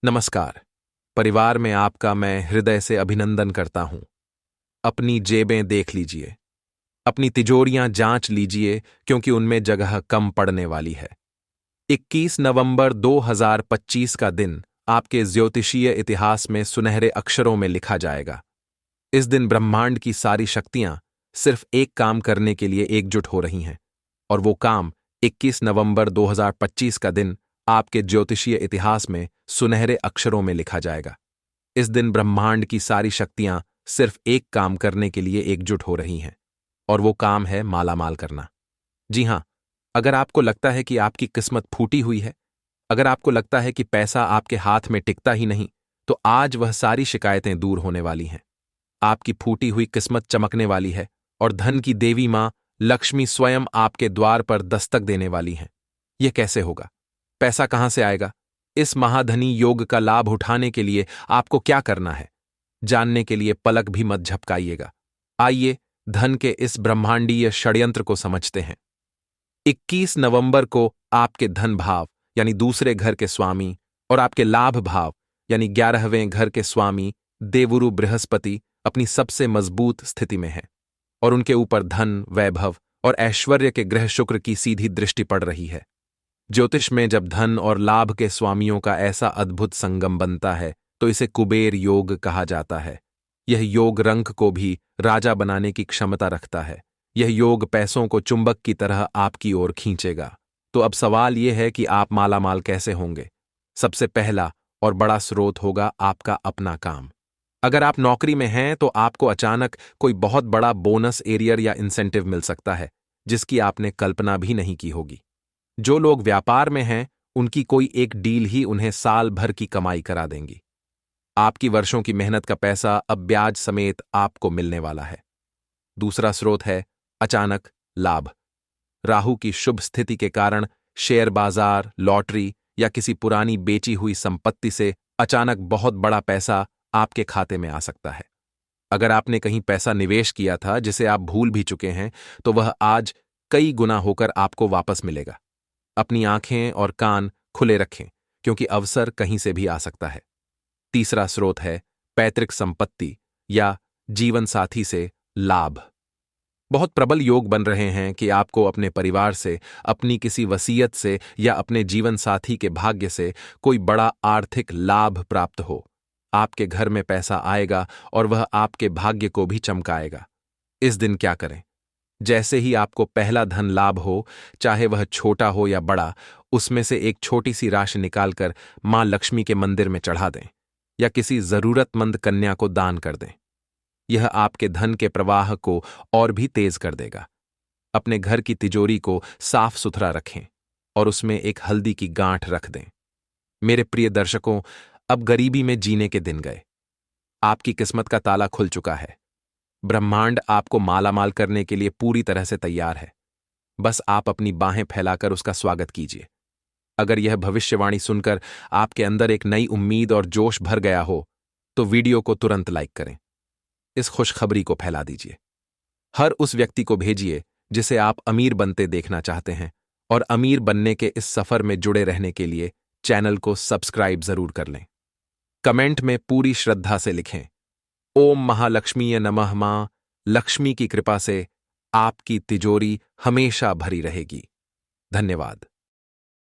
नमस्कार। परिवार में आपका मैं हृदय से अभिनंदन करता हूं। अपनी जेबें देख लीजिए, अपनी तिजोरियां जांच लीजिए क्योंकि उनमें जगह कम पड़ने वाली है। 21 नवंबर 2025 का दिन आपके ज्योतिषीय इतिहास में सुनहरे अक्षरों में लिखा जाएगा। इस दिन ब्रह्मांड की सारी शक्तियां सिर्फ एक काम करने के लिए एकजुट हो रही हैं, और वो काम 21 नवंबर 2025 का दिन आपके ज्योतिषीय इतिहास में सुनहरे अक्षरों में लिखा जाएगा। इस दिन ब्रह्मांड की सारी शक्तियां सिर्फ एक काम करने के लिए एकजुट हो रही हैं, और वो काम है मालामाल करना। जी हां, अगर आपको लगता है कि आपकी किस्मत फूटी हुई है, अगर आपको लगता है कि पैसा आपके हाथ में टिकता ही नहीं, तो आज वह सारी शिकायतें दूर होने वाली हैं। आपकी फूटी हुई किस्मत चमकने वाली है और धन की देवी मां लक्ष्मी स्वयं आपके द्वार पर दस्तक देने वाली हैं। यह कैसे होगा? पैसा कहां से आएगा? इस महाधनी योग का लाभ उठाने के लिए आपको क्या करना है, जानने के लिए पलक भी मत झपकाइएगा। आइए धन के इस ब्रह्मांडीय षड्यंत्र को समझते हैं। 21 नवंबर को आपके धन भाव यानी दूसरे घर के स्वामी और आपके लाभ भाव यानी 11वें घर के स्वामी देवुरु बृहस्पति अपनी सबसे मजबूत स्थिति में है, और उनके ऊपर धन, वैभव और ऐश्वर्य के ग्रह शुक्र की सीधी दृष्टि पड़ रही है। ज्योतिष में जब धन और लाभ के स्वामियों का ऐसा अद्भुत संगम बनता है तो इसे कुबेर योग कहा जाता है। यह योग रंक को भी राजा बनाने की क्षमता रखता है। यह योग पैसों को चुंबक की तरह आपकी ओर खींचेगा। तो अब सवाल यह है कि आप मालामाल कैसे होंगे? सबसे पहला और बड़ा स्रोत होगा आपका अपना काम। अगर आप नौकरी में हैं तो आपको अचानक कोई बहुत बड़ा बोनस, एरियर या इंसेंटिव मिल सकता है जिसकी आपने कल्पना भी नहीं की होगी। जो लोग व्यापार में हैं उनकी कोई एक डील ही उन्हें साल भर की कमाई करा देंगी। आपकी वर्षों की मेहनत का पैसा अब ब्याज समेत आपको मिलने वाला है। दूसरा स्रोत है अचानक लाभ। राहु की शुभ स्थिति के कारण शेयर बाजार, लॉटरी या किसी पुरानी बेची हुई संपत्ति से अचानक बहुत बड़ा पैसा आपके खाते में आ सकता है। अगर आपने कहीं पैसा निवेश किया था जिसे आप भूल भी चुके हैं, तो वह आज कई गुना होकर आपको वापस मिलेगा। अपनी आंखें और कान खुले रखें क्योंकि अवसर कहीं से भी आ सकता है। तीसरा स्रोत है पैतृक संपत्ति या जीवन साथी से लाभ। बहुत प्रबल योग बन रहे हैं कि आपको अपने परिवार से, अपनी किसी वसीयत से या अपने जीवन साथी के भाग्य से कोई बड़ा आर्थिक लाभ प्राप्त हो। आपके घर में पैसा आएगा और वह आपके भाग्य को भी चमकाएगा। इस दिन क्या करें? जैसे ही आपको पहला धन लाभ हो, चाहे वह छोटा हो या बड़ा, उसमें से एक छोटी सी राशि निकालकर मां लक्ष्मी के मंदिर में चढ़ा दें या किसी जरूरतमंद कन्या को दान कर दें। यह आपके धन के प्रवाह को और भी तेज कर देगा। अपने घर की तिजोरी को साफ सुथरा रखें और उसमें एक हल्दी की गांठ रख दें। मेरे प्रिय दर्शकों, अब गरीबी में जीने के दिन गए। आपकी किस्मत का ताला खुल चुका है। ब्रह्मांड आपको मालामाल करने के लिए पूरी तरह से तैयार है। बस आप अपनी बाहें फैलाकर उसका स्वागत कीजिए। अगर यह भविष्यवाणी सुनकर आपके अंदर एक नई उम्मीद और जोश भर गया हो, तो वीडियो को तुरंत लाइक करें। इस खुशखबरी को फैला दीजिए। हर उस व्यक्ति को भेजिए जिसे आप अमीर बनते देखना चाहते हैं, और अमीर बनने के इस सफर में जुड़े रहने के लिए चैनल को सब्सक्राइब जरूर कर लें। कमेंट में पूरी श्रद्धा से लिखें, ओम महालक्ष्मीय नमः। मां लक्ष्मी की कृपा से आपकी तिजोरी हमेशा भरी रहेगी। धन्यवाद।